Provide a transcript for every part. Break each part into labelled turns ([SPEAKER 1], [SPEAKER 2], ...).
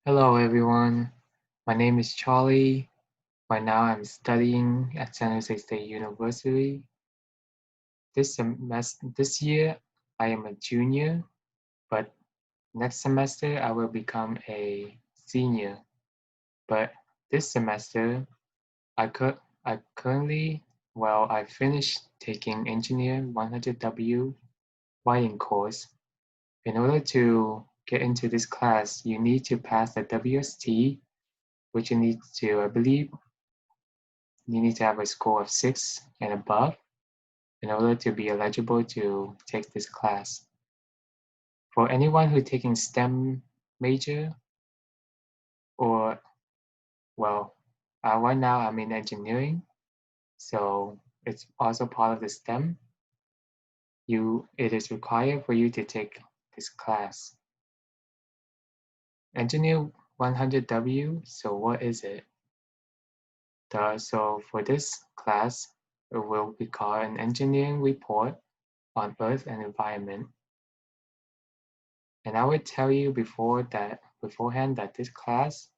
[SPEAKER 1] Hello everyone, my name is Charlie. Right now I'm studying at San Jose State University. This year I am a junior, but next semester I will become a senior. But this semester I currently, I finished taking Engineer 100W writing course. In order to get into this class, you need to pass the WST, which you need to, I believe, you need to have a score of 6 and above in order to be eligible to take this class. For anyone who's taking STEM major, or right now I'm in engineering, so it's also part of the STEM. It is required for you to take this class. Engineer 100W, so what is it? So for this class, it will be called an engineering report on Earth and environment. And I would tell you beforehand that this class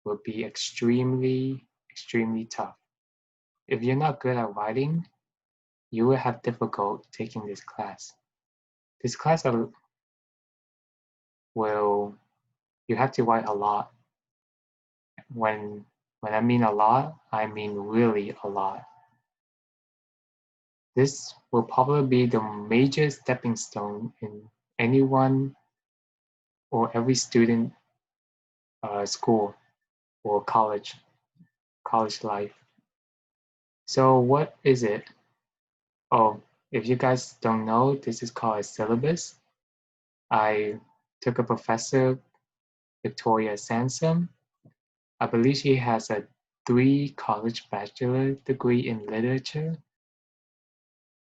[SPEAKER 1] will be extremely, extremely tough. If you're not good at writing, you will have difficult taking this class. This class you have to write a lot. When I mean a lot, I mean really a lot. This will probably be the major stepping stone in anyone or every student school or college life. So what is it? Oh, if you guys don't know, this is called a syllabus. I took a professor, Victoria Sansom. I believe she has a 3 college bachelor degree in literature.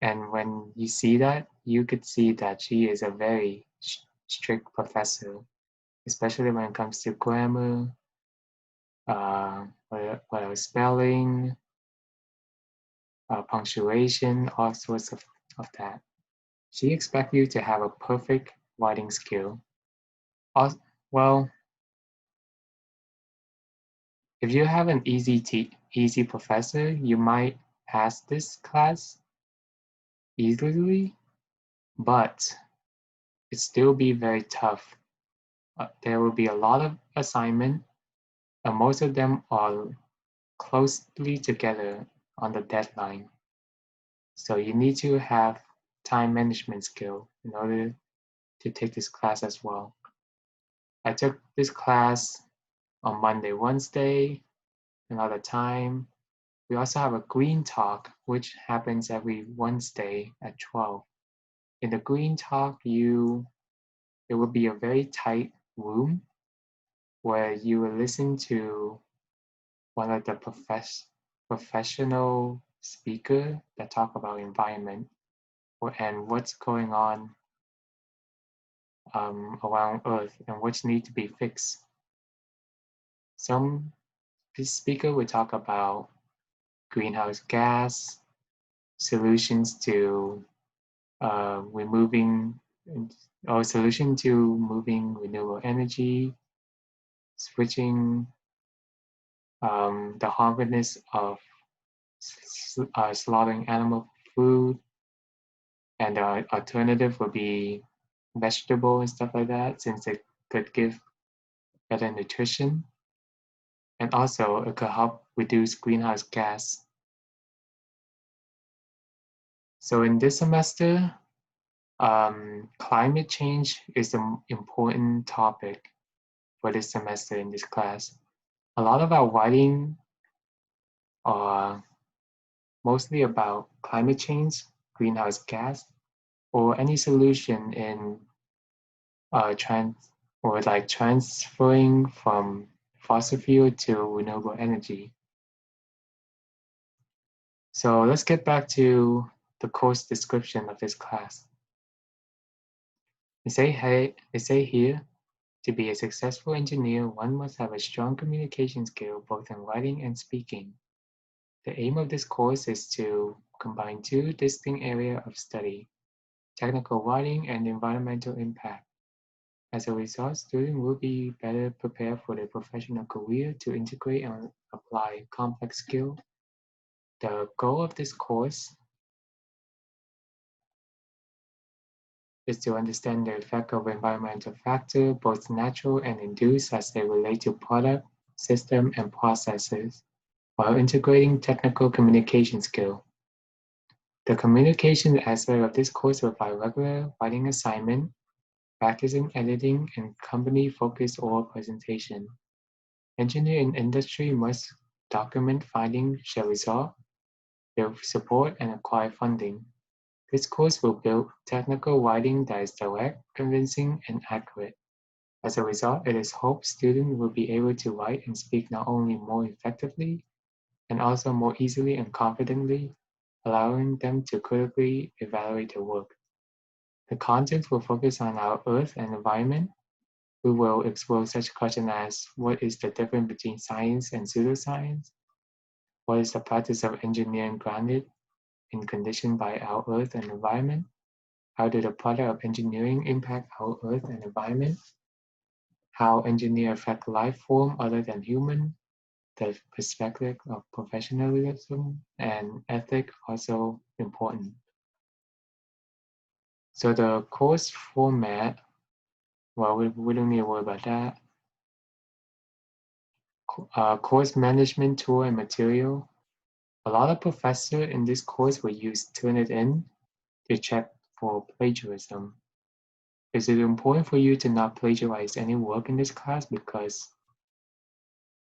[SPEAKER 1] And when you see that, you could see that she is a very strict professor, especially when it comes to grammar, spelling, punctuation, all sorts of that. She expects you to have a perfect writing skill. Well, if you have an easy professor, you might pass this class easily, but it still be very tough. There will be a lot of assignment, and most of them are closely together on the deadline. So you need to have time management skill in order to take this class as well. I took this class on Monday, Wednesday, another time. We also have a green talk, which happens every Wednesday at 12. In the green talk, it will be a very tight room where you will listen to one of the professional speaker that talk about environment and what's going on around Earth and which need to be fixed. Some speaker will talk about greenhouse gas, solutions to solution to moving renewable energy, switching the harmfulness of slaughtering animal food, and the alternative would be vegetable and stuff like that, since it could give better nutrition, and also it could help reduce greenhouse gas. So in this semester, climate change is an important topic for this semester in this class. A lot of our writing are mostly about climate change, greenhouse gas, or any solution in transferring from fossil fuel to renewable energy. So let's get back to the course description of this class. They say here, to be a successful engineer, one must have a strong communication skill both in writing and speaking. The aim of this course is to combine 2 distinct areas of study, technical writing and environmental impact. As a result, students will be better prepared for their professional career to integrate and apply complex skills. The goal of this course is to understand the effect of environmental factors, both natural and induced, as they relate to product, system, and processes, while integrating technical communication skill. The communication aspect of this course will provide regular writing assignment, practicing editing, and company-focused oral presentation. Engineers in industry must document findings, share results, build support, and acquire funding. This course will build technical writing that is direct, convincing, and accurate. As a result, it is hoped students will be able to write and speak not only more effectively, and also more easily and confidently, allowing them to critically evaluate their work. The content will focus on our Earth and environment. We will explore such questions as what is the difference between science and pseudoscience? What is the practice of engineering grounded in conditions by our Earth and environment? How do the product of engineering impact our Earth and environment? How engineers affect life form other than human? The perspective of professionalism and ethics also important. So the course format, well, we don't need to worry about that. Course management tool and material. A lot of professors in this course will use Turnitin to check for plagiarism. Is it important for you to not plagiarize any work in this class? Because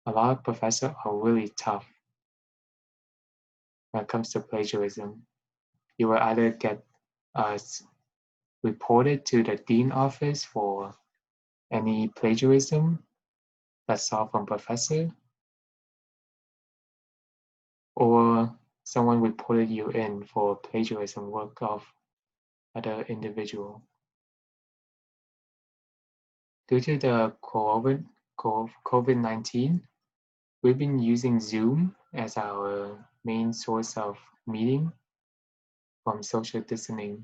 [SPEAKER 1] a lot of professors are really tough when it comes to plagiarism. You will either get reported to the dean office for any plagiarism that's saw from professor, or someone reported you in for plagiarism work of other individual. Due to the COVID-19, we've been using Zoom as our main source of meeting from social distancing.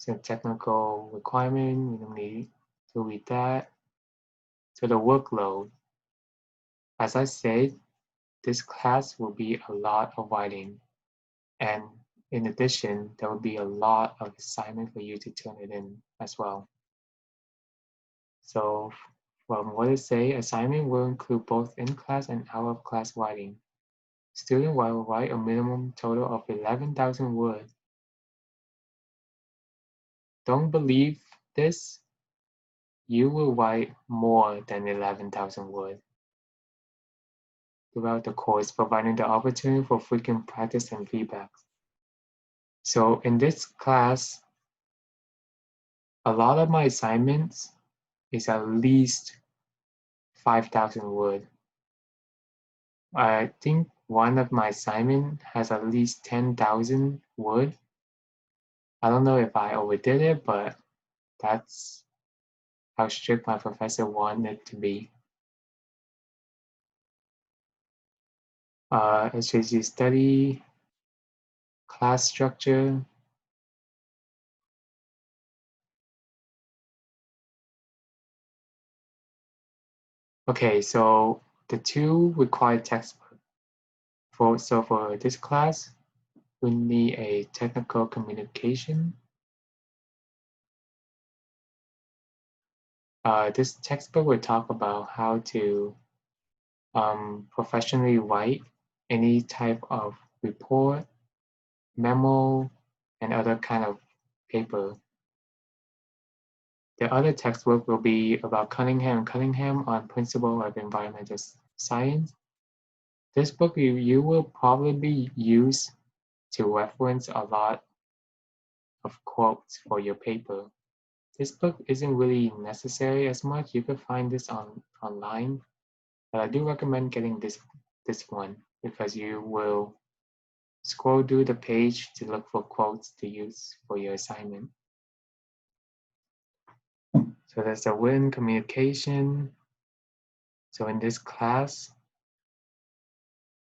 [SPEAKER 1] So technical requirement, we don't need to read that. So the workload, as I said, this class will be a lot of writing. And in addition, there will be a lot of assignment for you to turn it in as well. So from what it say, assignment will include both in-class and out-of-class writing. Student will write a minimum total of 11,000 words. Don't believe this? You will write more than 11,000 words throughout the course, providing the opportunity for frequent practice and feedback. So in this class, a lot of my assignments is at least 5,000 words. I think one of my assignment has at least 10,000 words. I don't know if I overdid it, but that's how strict my professor wanted it to be. SJSU study, class structure. Okay, so the two required textbooks. So for this class, we need a technical communication. This textbook will talk about how to professionally write any type of report, memo, and other kind of paper. The other textbook will be about Cunningham on Principle of Environmental Science. This book you will probably use to reference a lot of quotes for your paper. This book isn't really necessary as much. You can find this online, but I do recommend getting this one because you will scroll through the page to look for quotes to use for your assignment. So there's the written communication. So in this class,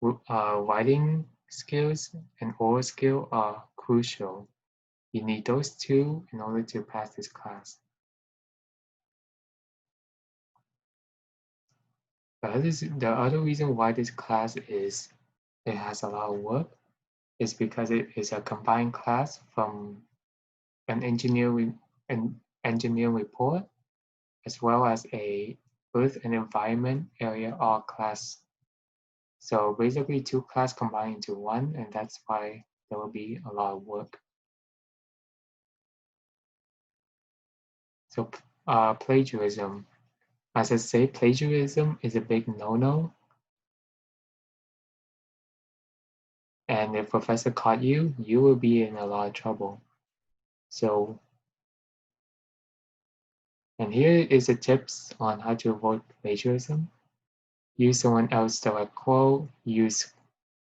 [SPEAKER 1] writing skills and oral skill are crucial. You need those two in order to pass this class. The other reason why this class it has a lot of work is because it is a combined class from an engineering report as well as a Earth and Environment area R class. So basically 2 classes combined into 1, and that's why there will be a lot of work. So plagiarism. As I say, plagiarism is a big no-no. And if professor caught you, you will be in a lot of trouble. So, and here is the tips on how to avoid plagiarism. Use someone else's direct quote, use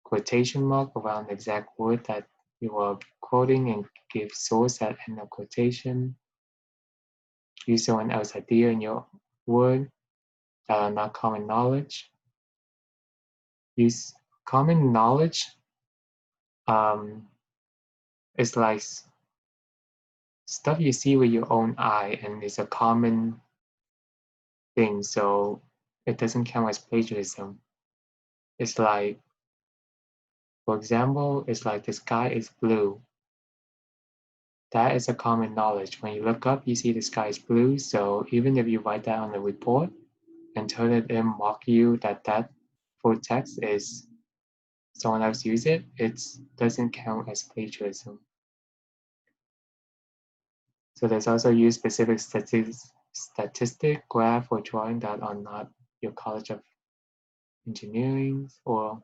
[SPEAKER 1] quotation mark around the exact word that you are quoting and give source at end of quotation. Use someone else's idea in your word that are not common knowledge. Use common knowledge is like stuff you see with your own eye and it's a common thing, so it doesn't count as plagiarism. It's like, for example, it's like the sky is blue. That is a common knowledge. When you look up, you see the sky is blue, so even if you write that on the report and turn it in, mock you that full text is someone else use it, it doesn't count as plagiarism. So there's also use specific statistic, graph, or drawing that are not your College of Engineering or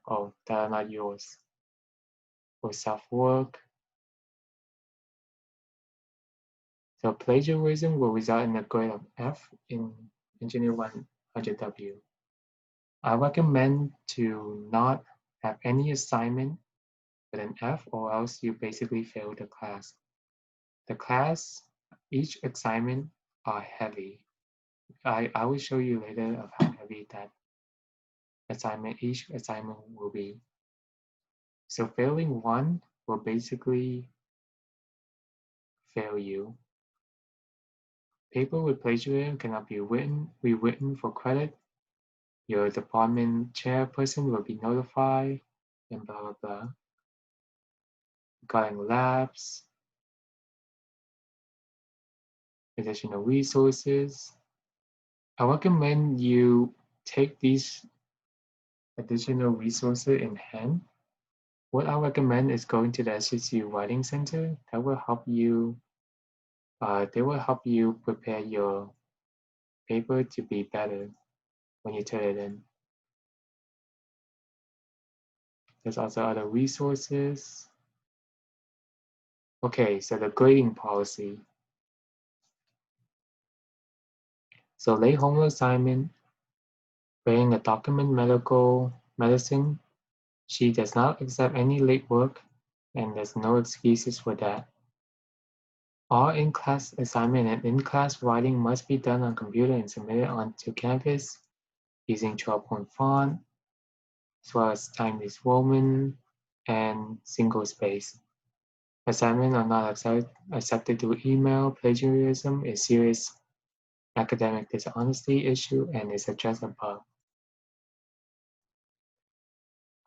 [SPEAKER 1] that are not yours. Or self-work. So plagiarism will result in a grade of F in Engr 100W. I recommend to not have any assignment with an F or else you basically fail the class. The class, each assignment are heavy. I will show you later of how heavy that each assignment will be. So failing one will basically fail you. Paper with plagiarism cannot be rewritten for credit. Your department chairperson will be notified, and blah, blah, blah. Regarding labs, additional resources. I recommend you take these additional resources in hand. What I recommend is going to the SJSU Writing Center. That will help you. They will help you prepare your paper to be better when you turn it in. There's also other resources. Okay, so the grading policy. So late homework assignment, bring a document medicine. She does not accept any late work, and there's no excuses for that. All in-class assignment and in-class writing must be done on computer and submitted onto Canvas using 12-point font, as well as Times Roman and single space. Assignments are not accepted through email. Plagiarism is serious academic dishonesty issue and is addressed above.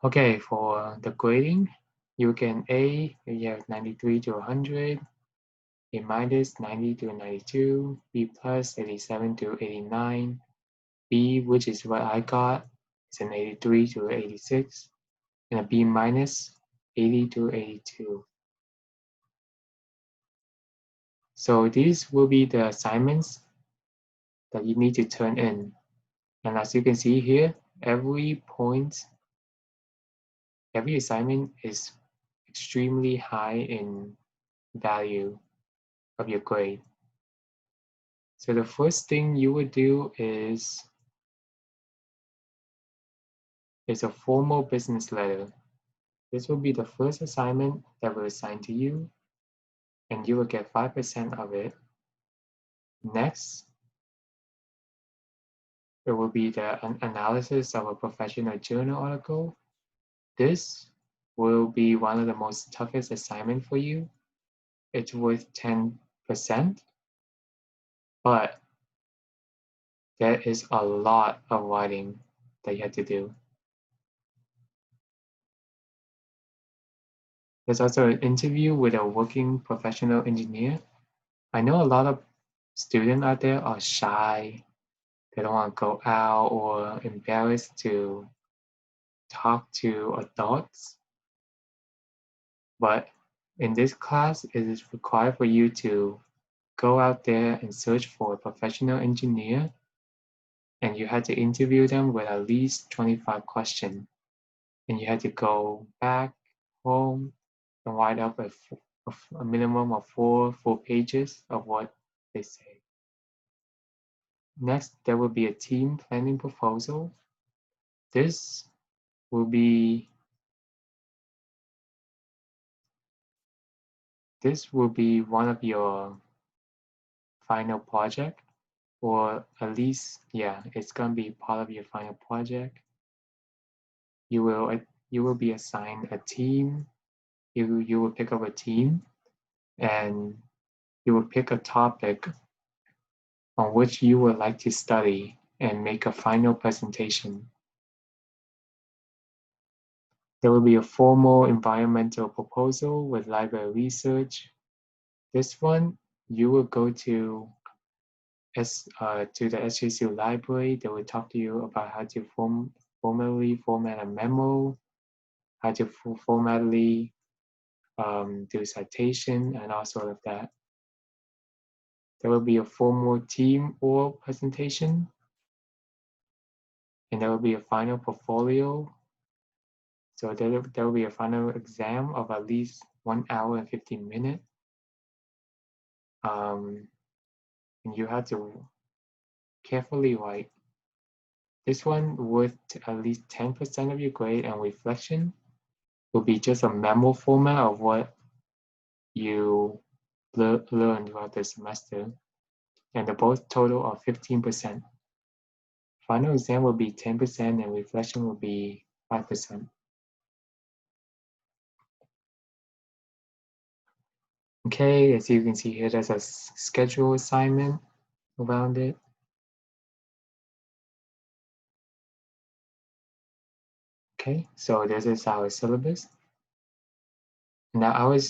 [SPEAKER 1] Okay, for the grading, you get A, you have 93 to 100, A minus 90 to 92, B plus 87 to 89, B, which is what I got, is an 83 to 86, and a B minus 80 to 82. So these will be the assignments that you need to turn in. And as you can see here, every assignment is extremely high in value of your grade. So the first thing you would do is a formal business letter. This will be the first assignment that will assign to you, and you will get 5% of it. Next, it will be the analysis of a professional journal article. This will be one of the most toughest assignment for you. it's worth 10%, but there is a lot of writing that you have to do. There's also an interview with a working professional engineer. I know a lot of students out there are shy. They don't want to go out or embarrassed to talk to adults. But in this class, it is required for you to go out there and search for a professional engineer, and you had to interview them with at least 25 questions. And you had to go back home and write up a minimum of 4 full pages of what they say. Next, there will be a team planning proposal. This will be one of your final project, or at least, yeah, it's gonna be part of your final project. You will be assigned a team. You will pick up a team, and you will pick a topic on which you would like to study and make a final presentation. There will be a formal environmental proposal with library research. This one, you will go to the SJSU library. They will talk to you about how to formally format a memo, how to formatly do citation, and all sort of that. There will be a formal team or presentation, and there will be a final portfolio. So there will be a final exam of at least 1 hour and 15 minutes. And you have to carefully write. This one worth at least 10% of your grade, and reflection will be just a memo format of what you learned throughout the semester, and the both total of 15%. Final exam will be 10% and reflection will be 5%. Okay, as you can see here, there's a schedule assignment around it. Okay, so this is our syllabus. Now I will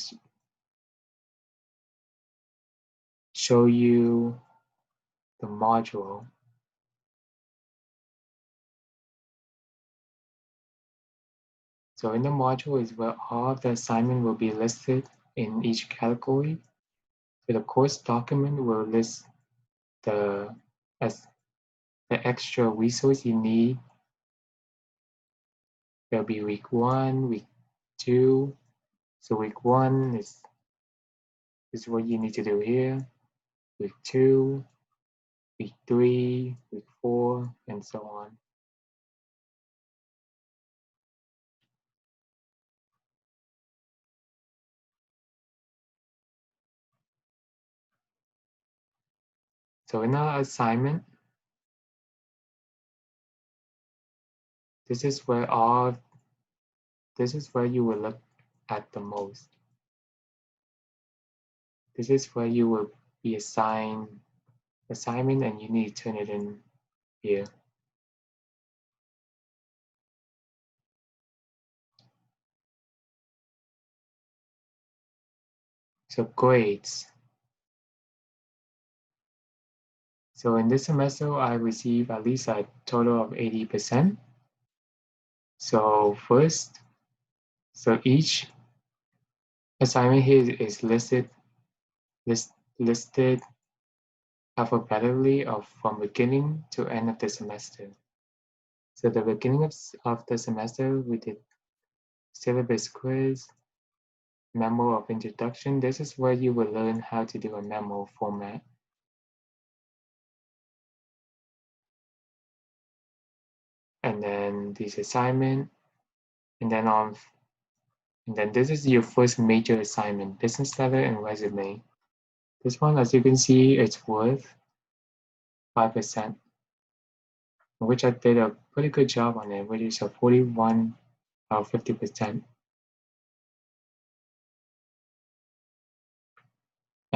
[SPEAKER 1] show you the module. So in the module is where all of the assignment will be listed in each category. So the course document will list the extra resource you need. There'll be week 1, week 2. So week 1 is what you need to do here. Week 2, week 3, week 4, and so on. So in our assignment, this is where you will look at the most. This is where you will be assigned assignment, and you need to turn it in here. So grades. So in this semester, I received at least a total of 80%. So first, so each assignment here is listed alphabetically from beginning to end of the semester. So the beginning of the semester, we did syllabus quiz, memo of introduction. This is where you will learn how to do a memo format. And then this assignment, and then this is your first major assignment, business letter and resume. This one, as you can see, it's worth 5%, which I did a pretty good job on it, which is a 41 out of 50%.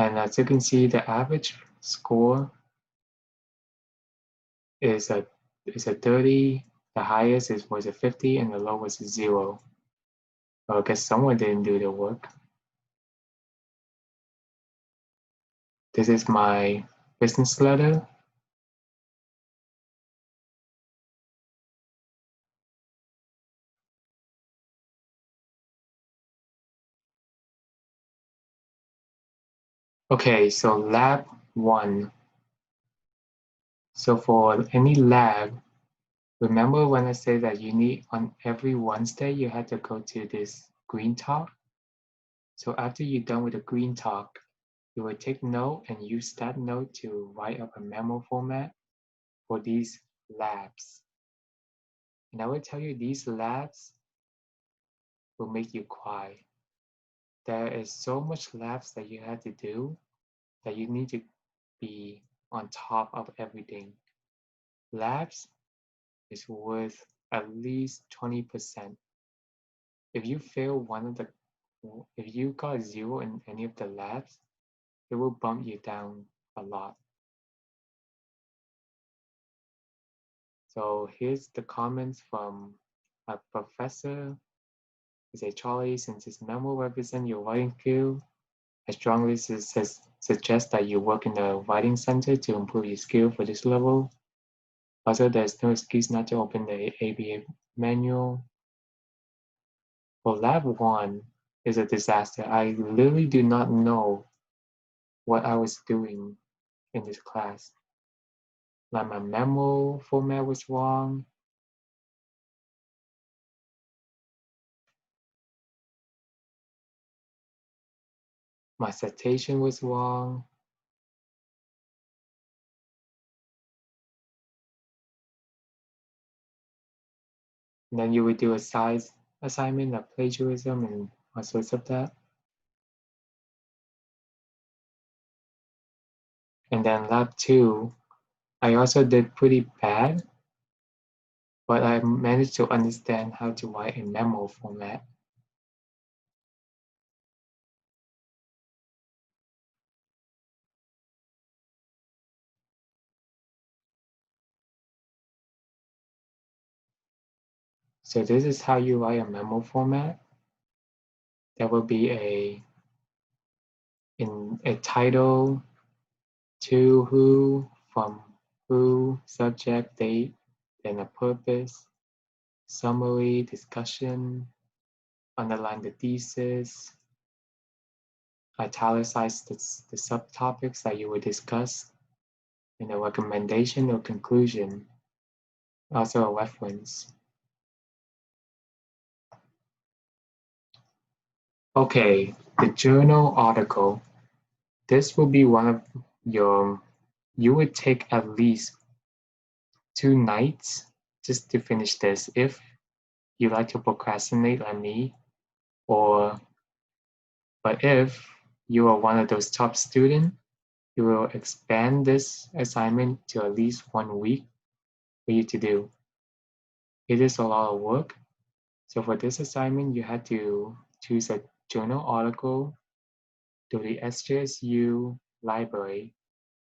[SPEAKER 1] And as you can see, the average score is a 30, the highest was a 50, and the lowest is 0. Well, I guess someone didn't do the work. This is my business letter. Okay, so lab 1. So for any lab, remember when I said that you need on every Wednesday you had to go to this green talk? So after you're done with the green talk, you will take note and use that note to write up a memo format for these labs. And I will tell you, these labs will make you cry. There is so much labs that you have to do that you need to be on top of everything. Labs is worth at least 20%. If you fail if you got 0 in any of the labs, it will bump you down a lot. So here's the comments from a professor. He said, Charlie, since this memo represents your writing skill, I strongly suggest that you work in the writing center to improve your skill for this level. Also, there's no excuse not to open the ABA manual. Well, lab 1 is a disaster. I literally do not know what I was doing in this class. Like my memo format was wrong. My citation was wrong. And then you would do a size assignment of plagiarism and all sorts of that. And then lab 2, I also did pretty bad, but I managed to understand how to write a memo format. So this is how you write a memo format. There will be a title, to who, from who, subject, date, then a purpose, summary, discussion, underline the thesis, italicize the subtopics that you will discuss, and a recommendation or conclusion, also a reference. Okay, the journal article. This will be one of you would take at least 2 nights just to finish this if you like to procrastinate like me, but if you are one of those top students, you will expand this assignment to at least 1 week for you to do. It is a lot of work. So for this assignment, you had to choose a journal article to the SJSU library,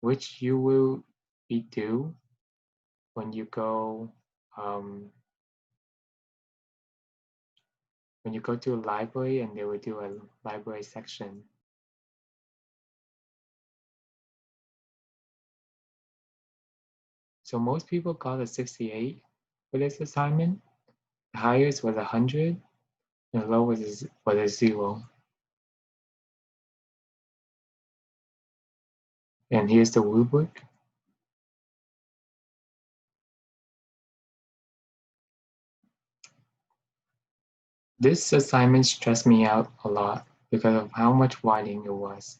[SPEAKER 1] which you will be due when you go to a library, and they will do a library section. So most people got a 68 for this assignment. The highest was 100, and the lowest was a 0. And here's the rubric. This assignment stressed me out a lot because of how much writing it was.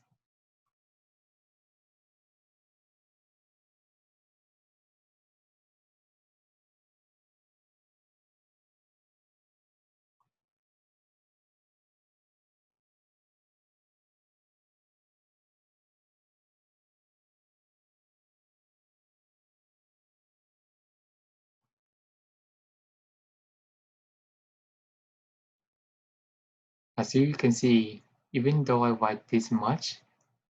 [SPEAKER 1] As you can see, even though I write this much,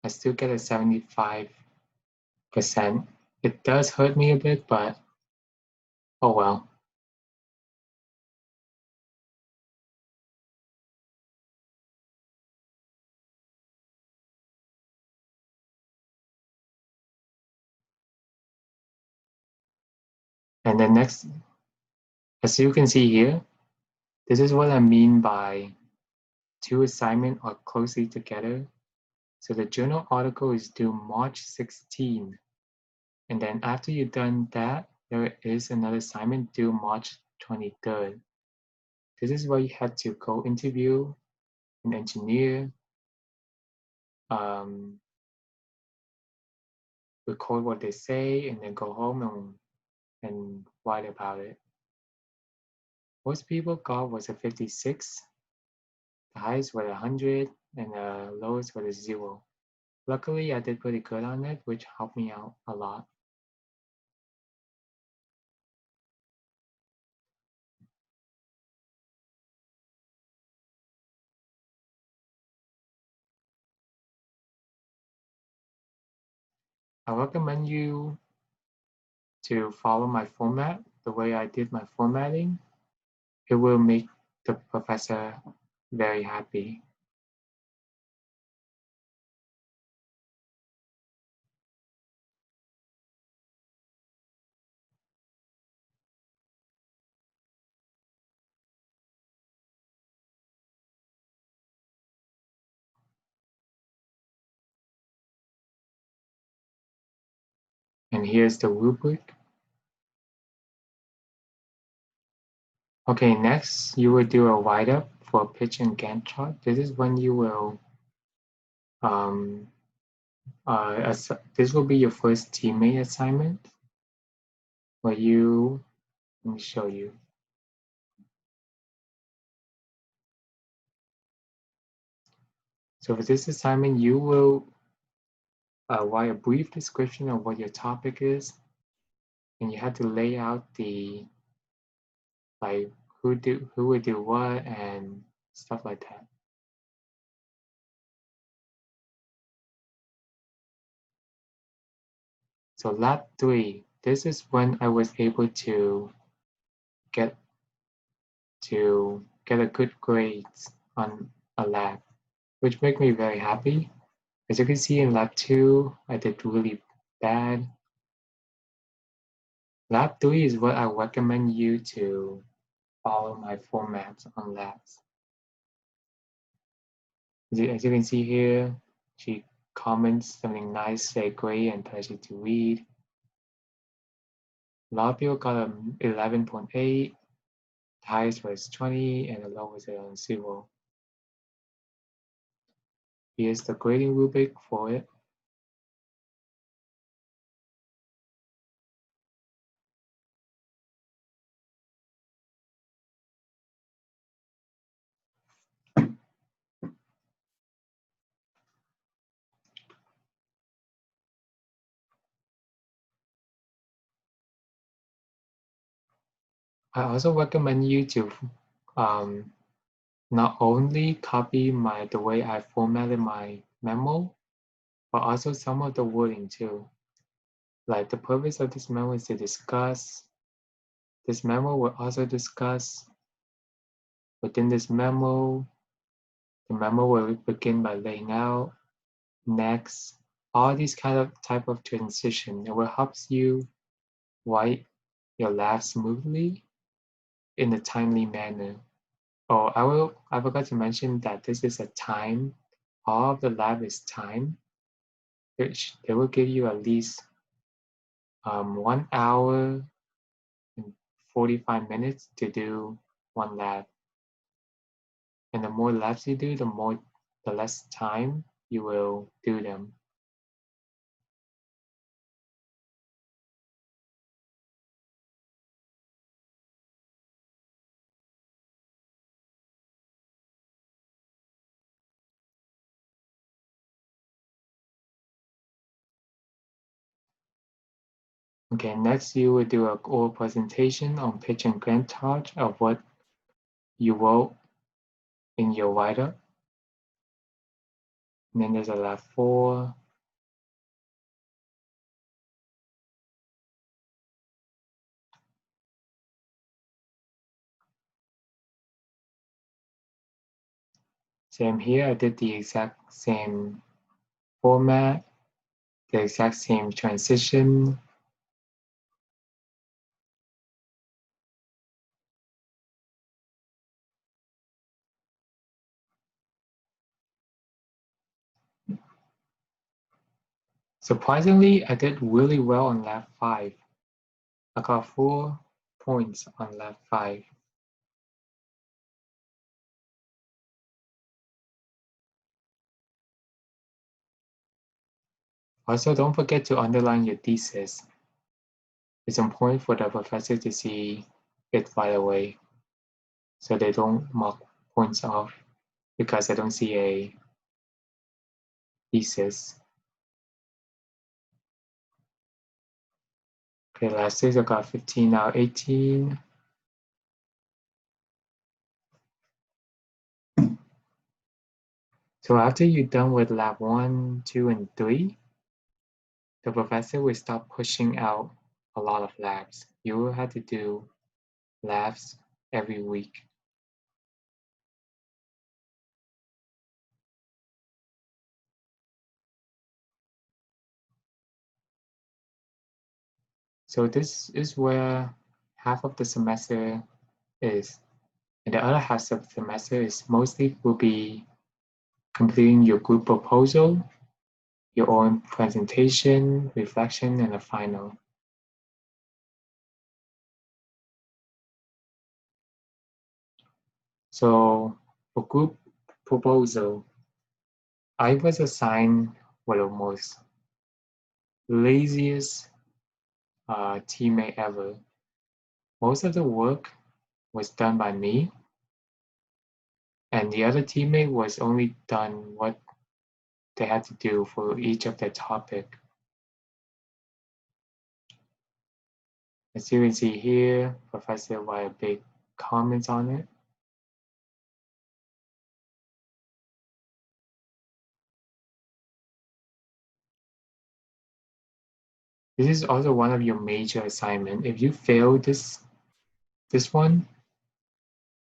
[SPEAKER 1] I still get a 75%. It does hurt me a bit, but oh well. And then next, as you can see here, this is what I mean by two assignments are closely together. So the journal article is due March 16. And then after you've done that, there is another assignment due March 23rd. This is where you had to go interview an engineer, record what they say, and then go home and write about it. Most people got was a 56. The highest was 100, and the lowest was a 0. Luckily, I did pretty good on it, which helped me out a lot. I recommend you to follow my format, the way I did my formatting. It will make the professor very happy. And here's the rubric. Okay, next you will do a write-up for pitch and Gantt chart. This is when you will, this will be your first teammate assignment, where you, let me show you. So for this assignment, you will write a brief description of what your topic is, and you have to lay out the, like, who would do what and stuff like that. So lab 3, this is when I was able to get a good grades on a lab, which made me very happy. As you can see in lab 2, I did really bad. Lab 3 is what I recommend you to follow my format on labs. As you can see here, she comments something nice, say great and pleasure to read. A lot of people got an 11.8, the highest was 20, and the lowest was 0. Here's the grading rubric for it. I also recommend you to not only copy the way I formatted my memo, but also some of the wording too. Like the purpose of this memo is to discuss. This memo will also discuss. Within this memo, the memo will begin by laying out, next, all these kind of type of transition. It will help you write your lab smoothly in a timely manner. Oh, I forgot to mention that this is a time. All of the lab is time. They will give you at least 1 hour and 45 minutes to do one lab. And the more labs you do, the less time you will do them. Okay, next you will do a oral presentation on pitch and Gantt chart of what you wrote in your write-up. And then there's a lab 4. Same here, I did the exact same format, the exact same transition. Surprisingly, I did really well on lab 5. I got 4 points on lab 5. Also, don't forget to underline your thesis. It's important for the professor to see it right away, so they don't mark points off because I don't see a thesis. Okay, last year I got 15 out of 18. So after you're done with lab 1, 2, and 3, the professor will start pushing out a lot of labs. You will have to do labs every week. So this is where half of the semester is. And the other half of the semester is mostly will be completing your group proposal, your own presentation, reflection, and a final. So for group proposal, I was assigned one of the most laziest teammate ever. Most of the work was done by me, and the other teammate was only done what they had to do for each of their topic. As you can see here, Professor wrote big comments on it. This is also one of your major assignment. If you fail this one,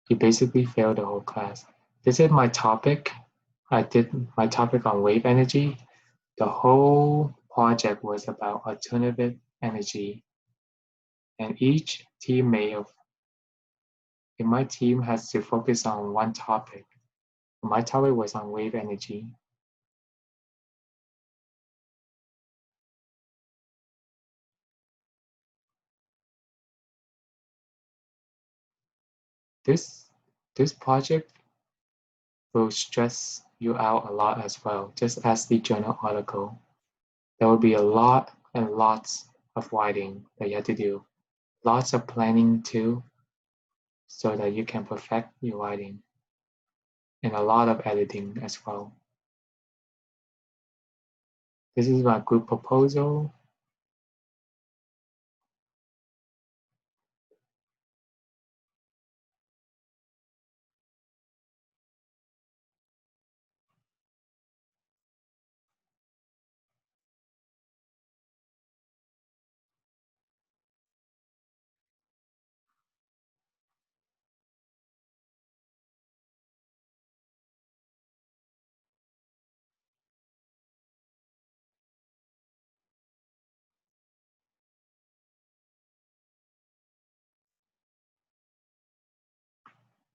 [SPEAKER 1] you basically fail the whole class. This is my topic. I did my topic on wave energy. The whole project was about alternative energy, and each teammate in my team has to focus on one topic. My topic was on wave energy. This project will stress you out a lot as well, just as the journal article. There will be a lot and lots of writing that you have to do. Lots of planning too, so that you can perfect your writing. And a lot of editing as well. This is my group proposal.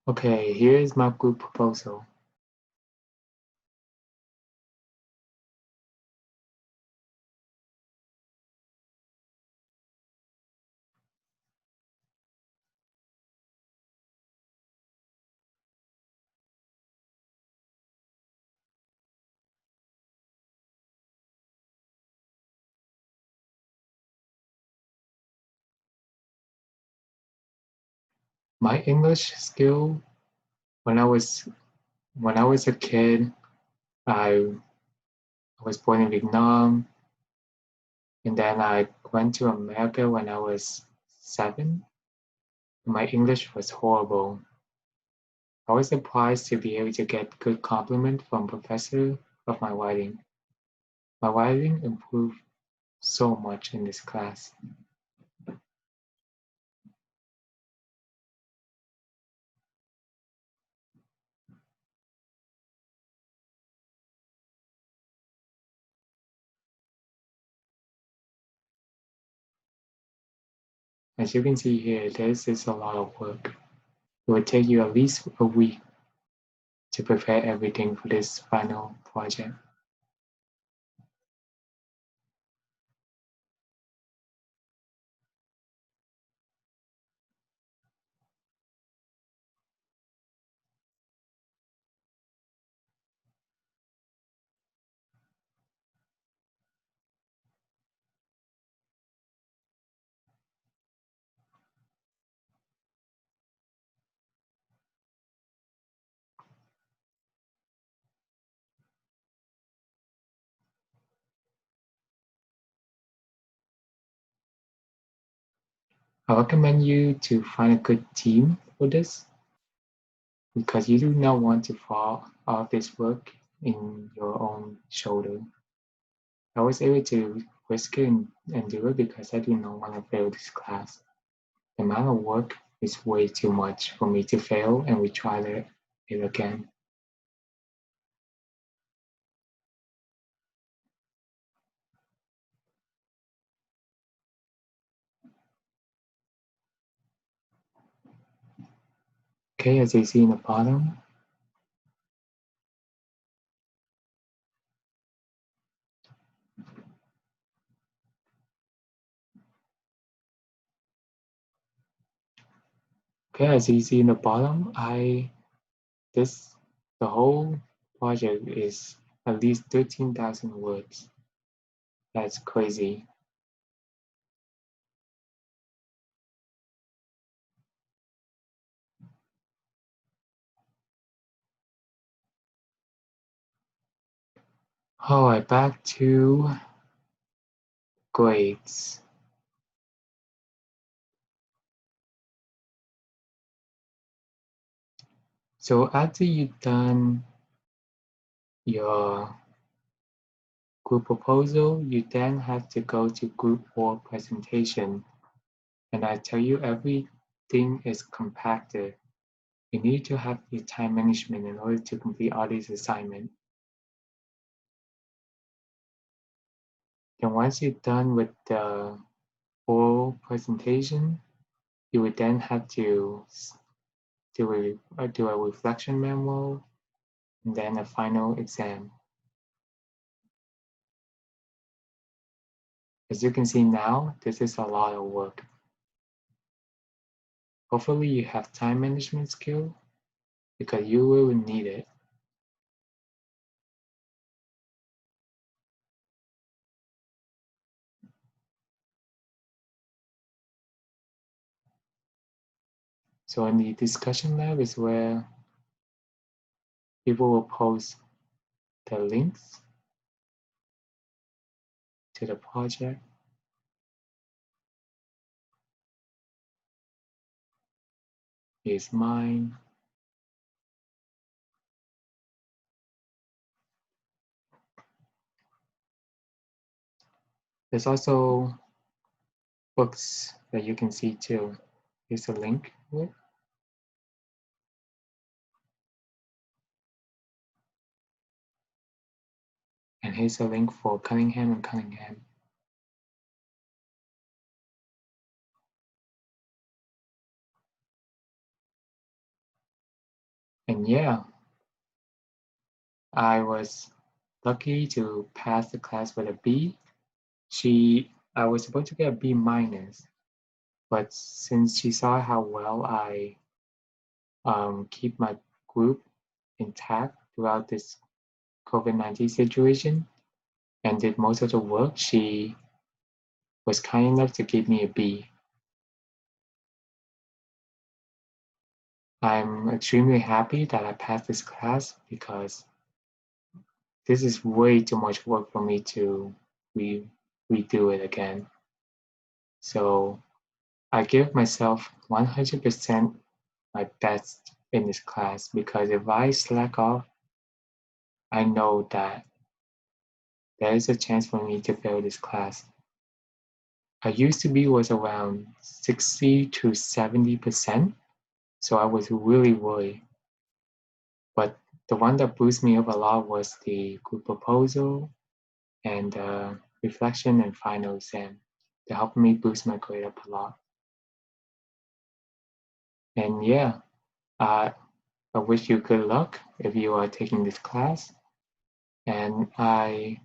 [SPEAKER 1] Okay, here is my group proposal. My English skill, when I was a kid, I was born in Vietnam, and then I went to America when I was 7. My English was horrible. I was surprised to be able to get good compliment from professor of my writing. My writing improved so much in this class. As you can see here, this is a lot of work. It would take you at least a week to prepare everything for this final project. I recommend you to find a good team for this because you do not want to fall off this work in your own shoulder. I was able to risk it and do it because I do not want to fail this class. The amount of work is way too much for me to fail and retry it again. Okay, as you see in the bottom, the whole project is at least 13,000 words. That's crazy. All right, back to grades. So after you've done your group proposal, you then have to go to group or presentation. And I tell you, everything is compacted. You need to have your time management in order to complete all these assignments. Then once you're done with the oral presentation, you would then have to do a reflection memo and then a final exam. As you can see now, this is a lot of work. Hopefully you have time management skill because you will need it. So in the discussion lab is where people will post the links to the project. Here's mine. There's also books that you can see too. Here's a link with. And here's a link for Cunningham and Cunningham. And yeah, I was lucky to pass the class with a B. I was supposed to get a B minus, but since she saw how well I keep my group intact throughout this COVID-19 situation and did most of the work, she was kind enough to give me a B. I'm extremely happy that I passed this class because this is way too much work for me to redo it again. So I give myself 100% my best in this class because if I slack off, I know that there is a chance for me to fail this class. I used to be was around 60 to 70%, so I was really worried. But the one that boosted me up a lot was the group proposal and reflection and final exam. They helped me boost my grade up a lot. And yeah, I wish you good luck if you are taking this class. And I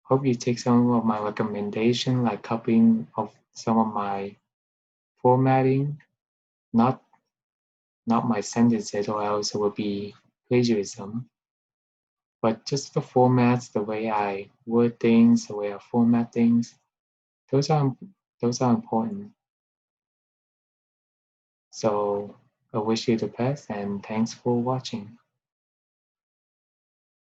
[SPEAKER 1] hope you take some of my recommendation, like copying of some of my formatting, not my sentences, or else it would be plagiarism. But just the formats, the way I word things, the way I format things, those are important. So I wish you the best and thanks for watching.